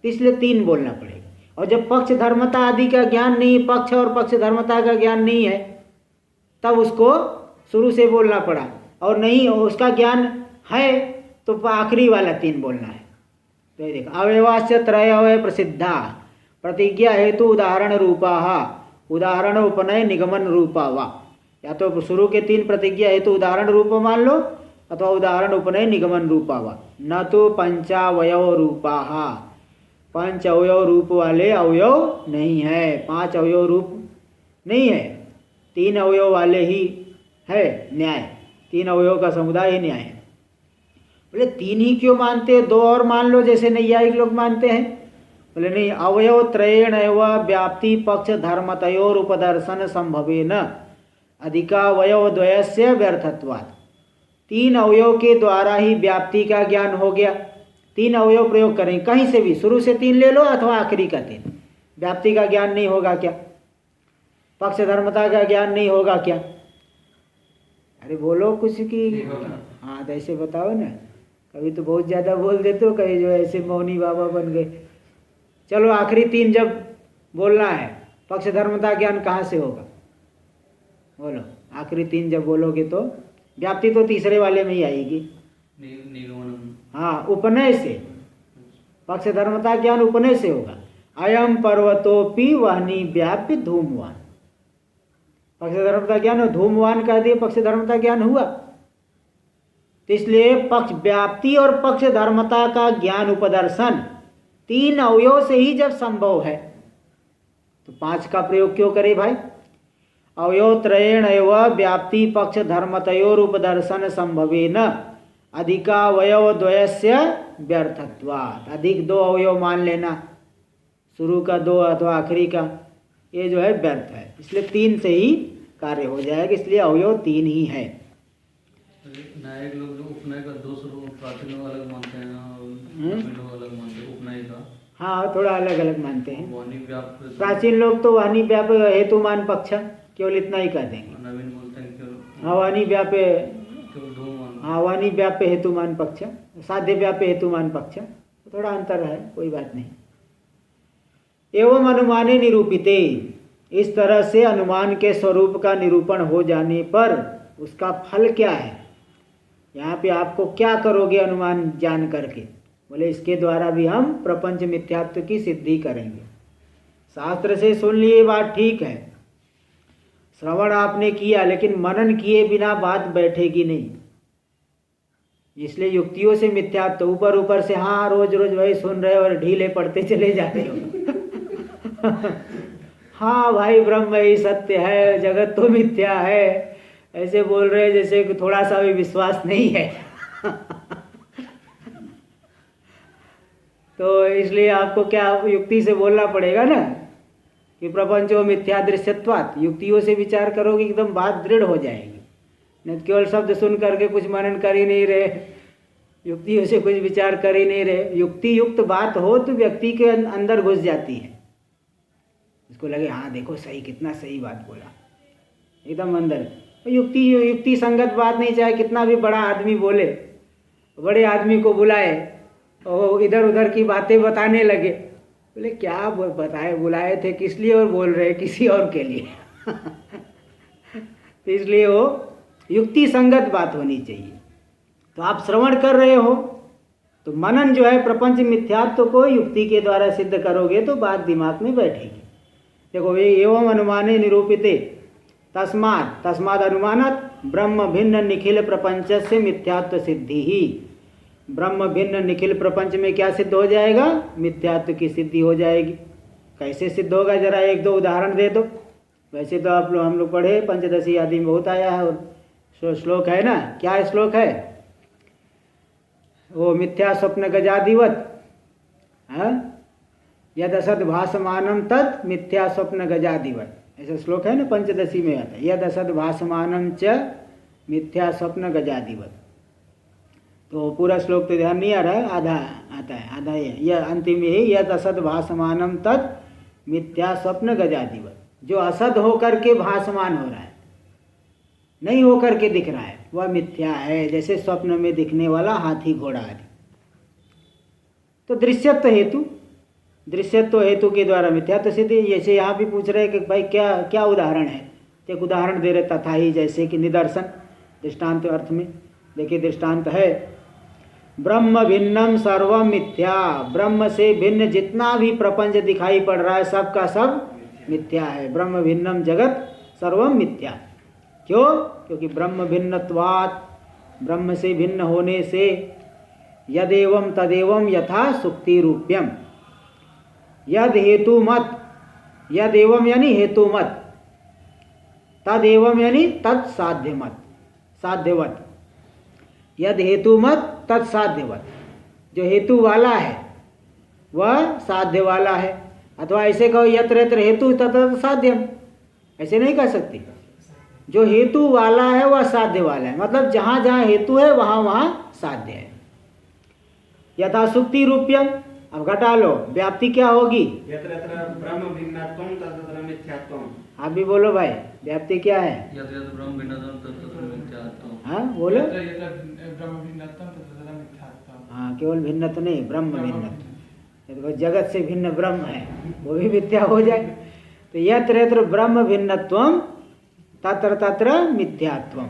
इसलिए तीन बोलना पड़ेगा। और जब पक्ष धर्मता आदि का ज्ञान नहीं, पक्ष और पक्ष धर्मता का ज्ञान नहीं है, तब उसको शुरू से बोलना पड़ा। और नहीं उसका ज्ञान है तो आखिरी वाला तीन बोलना है। तो ये देखो, अवयवास्य त्रयवय प्रसिद्धा प्रतिज्ञा हेतु उदाहरण रूपा उदाहरण उपनय निगमन रूपा वा। या तो शुरू के तीन प्रतिज्ञा हेतु उदाहरण रूप मान लो अथवा उदाहरण उपनय निगमन रूपा वा। न तो पंचावयव रूपा, पंच अवयव रूप वाले अवयव नहीं है, पांच अवयव रूप नहीं है, तीन अवयव वाले ही है न्याय, तीन अवयव का समुदाय ही न्याय है। बोले तीन ही क्यों मानते हैं, दो और मान लो जैसे नैयायिक लोग मानते हैं। बोले नहीं, अवयव त्रयेण एव व्याप्ति पक्ष धर्मतयोर उपदर्शन संभवेन अधिकावयव द्वयस्य व्यर्थत्वात्। तीन अवयव के द्वारा ही व्याप्ति का ज्ञान हो गया। तीन अवयव प्रयोग करें कहीं से भी, शुरू से तीन ले लो अथवा आखिरी का तीन, व्याप्ति का ज्ञान नहीं होगा क्या, पक्ष धर्मता का ज्ञान नहीं होगा क्या? अरे बोलो कुछ की, हाँ तो ऐसे बताओ ना। कभी तो बहुत ज़्यादा बोल देते हो, कहीं जो ऐसे मौनी बाबा बन गए। चलो आखिरी तीन जब बोलना है, पक्ष धर्मता ज्ञान कहाँ से होगा? बोलो, आखिरी तीन जब बोलोगे तो व्याप्ति तो तीसरे वाले में ही आएगी। हाँ, उपनय से, पक्ष धर्मता ज्ञान उपनय से होगा। अयम पर्वतोपि वह्नि व्याप्य धूमवान, पक्ष धर्मता ज्ञान हो, धूमवान कह दिए, पक्ष धर्मता ज्ञान हुआ। तो इसलिए पक्ष व्याप्ति और पक्ष धर्मता का ज्ञान उपदर्शन तीन अवयव से ही जब संभव है तो पांच का प्रयोग क्यों करे भाई? अवयव त्रयेण एव व्याप्ति पक्ष धर्मतयोर उपदर्शन संभवेन अधिकावयव द्वयस्य व्यर्थत्वात्। अधिक दो अवयव मान लेना, शुरू का दो अथवा आखिरी का, ये जो है व्यर्थ है। इसलिए तीन से ही कार्य हो जाएगा, इसलिए अवयव तीन ही है। नायक लोग जो उपनय का दो स्वरूप प्राचीन लोग अलग मानते हैं और लोग अलग मानते हैं उपनय का। हाँ, थोड़ा अलग अलग मानते हैं। वाणी व्याप्त, प्राचीन लोग तो वाणी व्याप हेतुमान पक्ष केवल इतना ही कह देंगे। नवीन बोलते हैं केवल हाँ, वाणी व्याप, केवल धूमवान। हाँ, वाणी व्याप हेतुमान पक्ष, साध्य व्याप हेतुमान पक्ष, थोड़ा अंतर है, कोई बात नहीं। एवं अनुमाने निरूपिते, इस तरह से अनुमान के स्वरूप का निरूपण हो जाने पर उसका फल क्या है? यहाँ पे आपको क्या करोगे अनुमान जान करके? बोले इसके द्वारा भी हम प्रपंच मिथ्यात्व की सिद्धि करेंगे। शास्त्र से सुन लिए बात ठीक है, श्रवण आपने किया, लेकिन मनन किए बिना बात बैठेगी नहीं। इसलिए युक्तियों से मिथ्यात्व, ऊपर ऊपर से हाँ रोज रोज वही सुन रहे और ढीले पड़ते चले जाते हो। हाँ भाई ब्रह्म ही सत्य है, जगत तो मिथ्या है, ऐसे बोल रहे हैं जैसे कि थोड़ा सा भी विश्वास नहीं है। तो इसलिए आपको क्या युक्ति से बोलना पड़ेगा ना कि प्रपंचो मिथ्या दृश्यत्वात्। युक्तियों से विचार करोगे एकदम बात दृढ़ हो जाएगी। नहीं तो केवल शब्द सुन करके कुछ मनन कर ही नहीं रहे, युक्तियों से कुछ विचार कर ही नहीं रहे। युक्ति युक्त बात हो तो व्यक्ति के अंदर घुस जाती है, इसको लगे हाँ देखो सही, कितना सही बात बोला, एकदम अंदर। युक्ति संगत बात नहीं, चाहे कितना भी बड़ा आदमी बोले, बड़े आदमी को बुलाए और इधर उधर की बातें बताने लगे, बोले क्या बताए, बुलाए थे किस लिए और बोल रहे किसी और के लिए। तो इसलिए वो युक्ति संगत बात होनी चाहिए। तो आप श्रवण कर रहे हो तो मनन जो है प्रपंच मिथ्यात्व को युक्ति के द्वारा सिद्ध करोगे तो बात दिमाग में बैठेगी। देखो ये एवं अनुमाने निरूपिते तस्माद अनुमानात ब्रह्म भिन्न निखिल प्रपंच से मिथ्यात्व सिद्धि ही। ब्रह्म भिन्न निखिल प्रपंच में क्या सिद्ध हो जाएगा? मिथ्यात्व की सिद्धि हो जाएगी। कैसे सिद्ध होगा जरा एक दो उदाहरण दे दो। वैसे तो आप लोग हम लोग पढ़े पंचदशी आदि में बहुत आया है और श्लोक है ना, क्या श्लोक है? वो मिथ्या स्वप्न गजादिवत, यद असद भासमानम तद मिथ्या स्वप्न गजादिवत, ऐसा श्लोक है ना, पंचदशी में आता है, यद असद भासमानम च मिथ्या स्वप्न गजादिवत। तो पूरा श्लोक तो ध्यान नहीं आ रहा है, आधा आता है, आधा यह अंतिम यही, यद असद भासमानम तद मिथ्या स्वप्न गजादिवत। जो असद होकर के भासमान हो रहा है, नहीं होकर के दिख रहा है, वह मिथ्या है, जैसे स्वप्न में दिखने वाला हाथी घोड़ा आदि। तो दृश्यत्व हेतु, दृश्यत्व हेतु के द्वारा मिथ्यात्व सिद्धि। जैसे यहाँ भी पूछ रहे हैं कि भाई क्या क्या उदाहरण है, एक उदाहरण दे रहे तथा ही, जैसे कि निदर्शन दृष्टांत अर्थ में। देखिए दृष्टांत है, ब्रह्म भिन्नम सर्वम मिथ्या, ब्रह्म से भिन्न जितना भी प्रपंच दिखाई पड़ रहा है सब का सब मिथ्या है। ब्रह्म भिन्नम जगत सर्वम मिथ्या। क्यों? क्योंकि ब्रह्म भिन्नत्वात्, ब्रह्म से भिन्न होने से, यदेवं तदेवं यथा सुक्ति रूप्यम, यद हेतु मत, यदेवं यानी हेतु मत, तदेवं यानी तत्साध्य मत, साध्यवत, यद हेतु मत तत्साध्यवत। जो हेतु वाला है वह साध्य वाला है, अथवा ऐसे कहो यत्र यत्र हेतु तत्र साध्यम, ऐसे नहीं कह सकती। जो हेतु वाला है वह साध्य वाला है, मतलब जहाँ जहाँ हेतु है वहाँ वहाँ साध्य है। यथा सुक्ति रूप्यम, अब घटा लो, व्याप्ति क्या होगी? यत्र यत्र ब्रह्म भिन्नत्वं तत्र मिथ्यात्वम्। आप भी बोलो भाई, व्याप्ति क्या है? यत्र यत्र ब्रह्म भिन्नत्वं तत्र मिथ्यात्वम्। हाँ बोलो। यत्र यत्र ब्रह्म भिन्नत्वं तत्र मिथ्यात्वम्। हाँ, केवल भिन्नत्व नहीं, ब्रह्म भिन्नत्व। तो जगत से भिन्न ब्रह्म है, वो भी मिथ्या हो जाए। तो यत्र यत्र ब्रह्म भिन्नत्वम तत्र तत्र मिथ्यात्वम।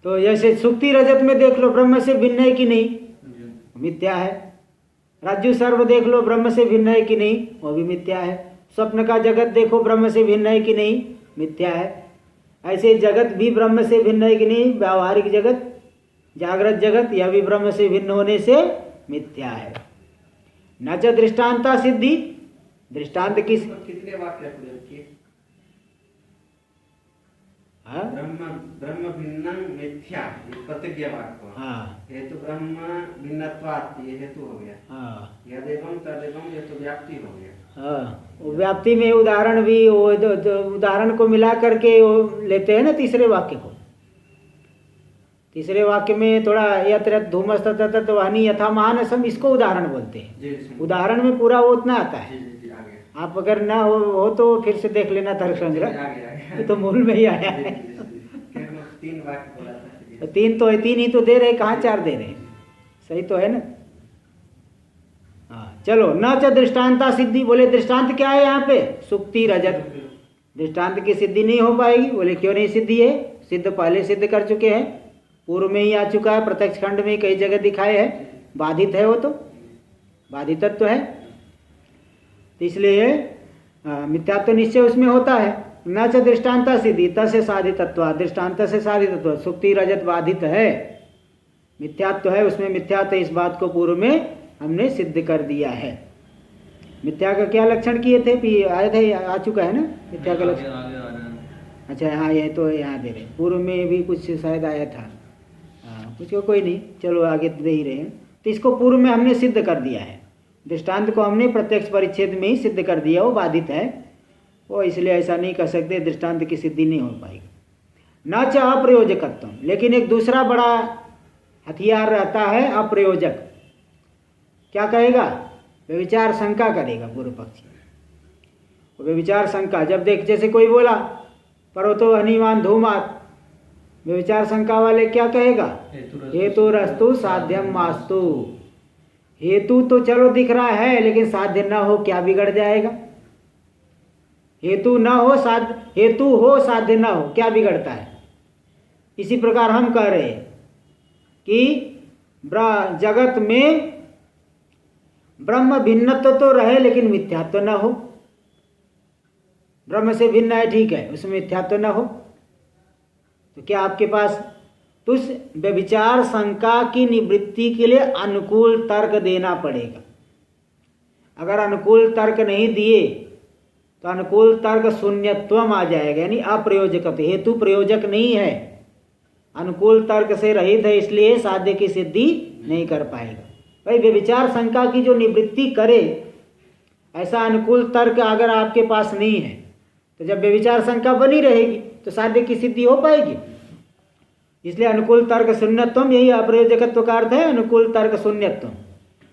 तो जैसे सुक्ति रजत में देख लो, ब्रह्म से भिन्न है कि नहीं? मिथ्या है। रज्जु सर्व देख लो, ब्रह्म से भिन्न है कि नहीं? वो भी मिथ्या है। स्वप्न का जगत देखो, ब्रह्म से भिन्न है कि नहीं? मिथ्या है। ऐसे जगत भी ब्रह्म से भिन्न है कि नहीं? व्यावहारिक जगत, जागृत जगत, यह भी ब्रह्म से भिन्न होने से मिथ्या है। न च दृष्टांता सिद्धि, दृष्टांत किस? कितने वाक्य प्रयोग किए? हाँ ब्रह्म भिन्नं मिथ्या, ये प्रतिज्ञा वाक्य। हाँ हेतु ब्रह्म भिन्नत्वात्, ये हेतु हो गया। हाँ यदेवं तदेवं, ये तो व्याप्ति हो गया। हाँ, वो व्याप्ति में उदाहरण भी वो उदाहरण को मिला करके वो लेते हैं ना तीसरे वाक्य को। तीसरे वाक्य में थोड़ा यत्र धूमस तत्र वाहनी यथा महानसम, इसको उदाहरण बोलते हैं। जी, उदाहरण में पूरा वो उतना आता है। जी, आगे। आप अगर ना हो तो फिर से देख लेना तर्क संग्रह, आगे। ये तो मूल में ही आया है। तीन वाक्य बोला था। तो तीन तो है, तीन ही तो दे रहे, कहाँ चार दे रहे? सही तो है ना? हाँ चलो, न च दृष्टांता सिद्धि। बोले दृष्टांत क्या है यहाँ पे? सुक्ति रजत। दृष्टांत की सिद्धि नहीं हो पाएगी। बोले क्यों नहीं सिद्धि है? सिद्ध पहले सिद्ध कर चुके हैं, पूर्व में ही आ चुका है, प्रत्यक्ष खंड में कई जगह दिखाए है। बाधित है वो, तो बाधितत्व तो है, तो इसलिए मिथ्यात्व निश्चय उसमें होता है। न च दृष्टांता सिद्धि तस्य साधितत्व, दृष्टांत से साधितत्व। सुक्ति रजत बाधित है, मिथ्यात्व है, उसमें मिथ्यात्व, इस बात को पूर्व में हमने सिद्ध कर दिया है। मिथ्या का क्या लक्षण किए थे? आए थे, आ चुका है ना मिथ्या का लक्षण। आगे आ रहा है। अच्छा हाँ, ये तो यहाँ दे रहे, पूर्व में भी कुछ शायद आया था। हाँ कुछ कोई नहीं, चलो आगे दे ही रहे हैं। तो इसको पूर्व में हमने सिद्ध कर दिया है। दृष्टांत को हमने प्रत्यक्ष परिच्छेद में ही सिद्ध कर दिया, वो बाधित है वो, इसलिए ऐसा नहीं कर सकते, दृष्टांत की सिद्धि नहीं हो पाएगी। न च अप्रयोजकत्व, लेकिन एक दूसरा बड़ा हथियार रहता है अप्रयोजक। क्या कहेगा? व्यभिचार शंका करेगा पूर्व पक्षी। व्यभिचार शंका जब देख, जैसे कोई बोला पर्वतो हनीमान धूमात, व्यभिचार शंका वाले क्या कहेगा? हेतु रस्तु साध्यम मास्तु। हेतु तो चलो दिख रहा है, लेकिन साध्य न हो क्या बिगड़ जाएगा? हेतु न हो साध्य, हेतु हो साध्य न हो क्या बिगड़ता है? इसी प्रकार हम कह रहे हैं कि जगत में ब्रह्म भिन्नत्व तो रहे, लेकिन मिथ्यात्व न हो। ब्रह्म से भिन्न है, ठीक है, उसमें मिथ्यात्व न हो, तो क्या आपके पास तो उस व्यभिचार शंका की निवृत्ति के लिए अनुकूल तर्क देना पड़ेगा। अगर अनुकूल तर्क नहीं दिए तो अनुकूल तर्क शून्यत्वम आ जाएगा, यानी अप्रयोजक, हेतु प्रयोजक नहीं है, अनुकूल तर्क से रहित है, इसलिए साध्य की सिद्धि नहीं कर पाएगा। भाई व्यभिचार शंका की जो निवृत्ति करे, ऐसा अनुकूल तर्क अगर आपके पास नहीं है तो जब व्यभिचार शंका बनी रहेगी तो साध्य की सिद्धि हो पाएगी। इसलिए अनुकूल तर्क शून्यत्वम, यही अप्रयोजकत्व का अर्थ है। अनुकूल तर्क शून्यत्वम,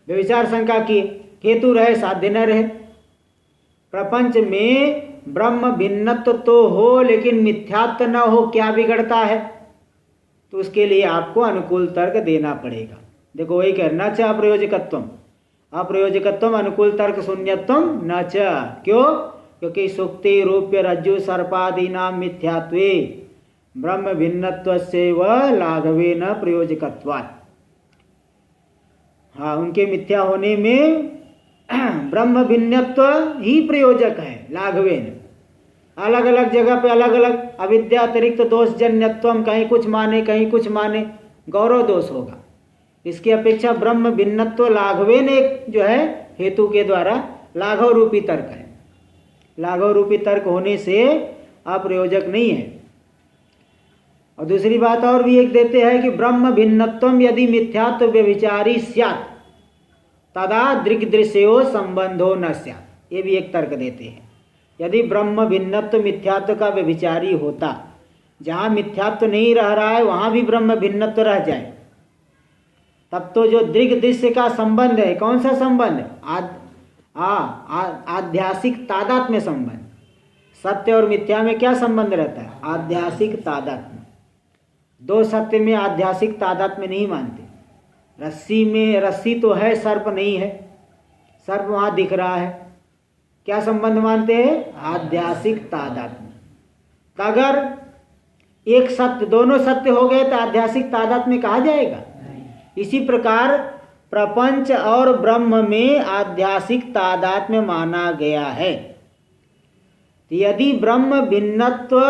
व्यभिचार शंका की हेतु रहे, साध्य न रहे। प्रपंच में ब्रह्म भिन्नत्व तो हो लेकिन मिथ्यात्व न हो, क्या बिगड़ता है? तो उसके लिए आपको अनुकूल तर्क देना पड़ेगा। देखो वही कह, न च अप्रयोजकत्वम, अप्रयोजकत्वम अनुकूल तर्क शून्यत्वम न च। क्यों? क्योंकि सुक्ति रूप्य रज्जु सर्पादीना मिथ्यात्वे ब्रह्म भिन्नत्वस्य व लाघवे न प्रयोजकत्वात्। हाँ, उनके मिथ्या होने में ब्रह्म भिन्नत्व ही प्रयोजक है, लाघवेन। अलग अलग जगह पे अलग अलग अविद्या अतिरिक्त दोष जन्यत्वम, कहीं कुछ माने कहीं कुछ माने, गौरव दोष होगा। इसकी अपेक्षा ब्रह्म भिन्नत्व लाघवेन एक जो है हेतु के द्वारा लाघव रूपी तर्क है। लाघव रूपी तर्क होने से अप्रयोजक नहीं है। और दूसरी बात और भी एक देते हैं कि ब्रह्म भिन्नत्वम यदि मिथ्यात्व व्यभिचारी स्यात् तदा दृग्दृश्यो संबंधो न स्यात्। ये भी एक तर्क देते हैं। यदि ब्रह्म भिन्नत्व मिथ्यात्व का व्यभिचारी होता, जहाँ मिथ्यात्व नहीं रह रहा है वहाँ भी ब्रह्म भिन्नत्व रह जाए, तब तो जो दृग्दृश्य का संबंध है, कौन सा संबंध? आध्यासिक तादात्म्य संबंध। सत्य और मिथ्या में क्या संबंध रहता है? आध्यासिक तादात्म्य। दो सत्य में आध्यासिक तादात्म्य नहीं मानते। रस्सी में रस्सी तो है, सर्प नहीं है, सर्प वहाँ दिख रहा है, क्या संबंध मानते हैं? आध्यासिक तादात्म्य। अगर एक सत्य, दोनों सत्य हो गए तो आध्यासिक तादात्म्य कहा जाएगा? इसी प्रकार प्रपंच और ब्रह्म में आध्यासिक तादात्म्य माना गया है। यदि ब्रह्म भिन्नत्व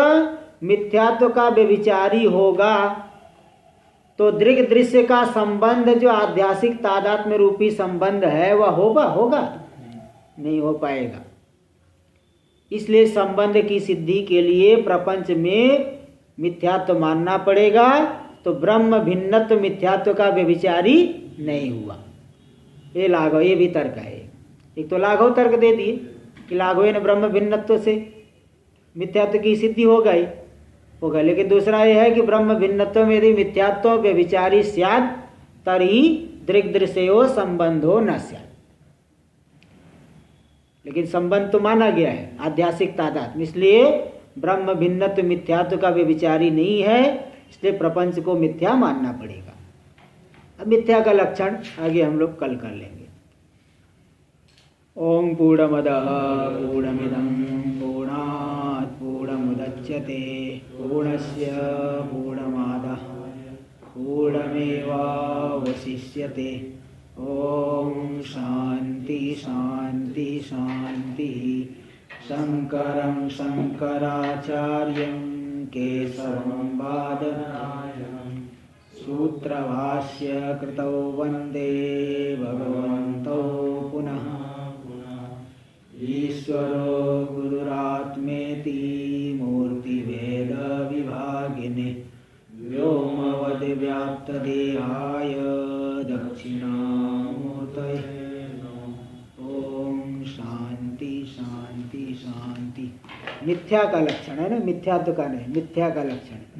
मिथ्यात्व का व्यभिचारी होगा तो दृग दृश्य का संबंध जो आध्यासिक तादात्म्य रूपी संबंध है वह होगा? नहीं हो पाएगा। इसलिए संबंध की सिद्धि के लिए प्रपंच में मिथ्यात्व मानना पड़ेगा। तो ब्रह्म भिन्नत्व मिथ्यात्व का व्यभिचारी नहीं हुआ। ये लाघव, ये भी तर्क है। एक तो लाघव तर्क दे दिए कि लाघवेन ब्रह्म भिन्नत्व से मिथ्यात्व की सिद्धि होगा, लेकिन दूसरा ये है कि ब्रह्म भिन्नत्व में यदि मिथ्यात्व व्यभिचारी स्यात् तर्हि दृग्दृश्यो संबंधो न स्यात्। लेकिन संबंध तो माना गया है आध्यासिक तादात्म्य, इसलिए ब्रह्म भिन्नत्व मिथ्यात्व का व्यभिचारी नहीं है, इसलिए प्रपंच को मिथ्या मानना पड़ेगा। अब मिथ्या का लक्षण आगे हम लोग कल कर लेंगे। ओम पूर्णमदः पूर्णमिदं पूर्णात् पूर्णमुदच्यते पूर्णस्य पूर्णमादाय पूर्णमेवावशिष्यते। ओम शांति शांति शांति। शंकरं शंकराचार्यं केशवं बादरायणं सूत्रभाष्य कृतौ वन्दे भगवन्तौ पुनः ईश्वरो गुरुरात्मेति मूर्तिभेदविभागिने व्योमवद्व्याप्तदेहाय दक्षिणामूर्तये ओम शांति शांति शांति। मिथ्या का लक्षण है ना, मिथ्यात्व का नहीं, मिथ्या का लक्षण है।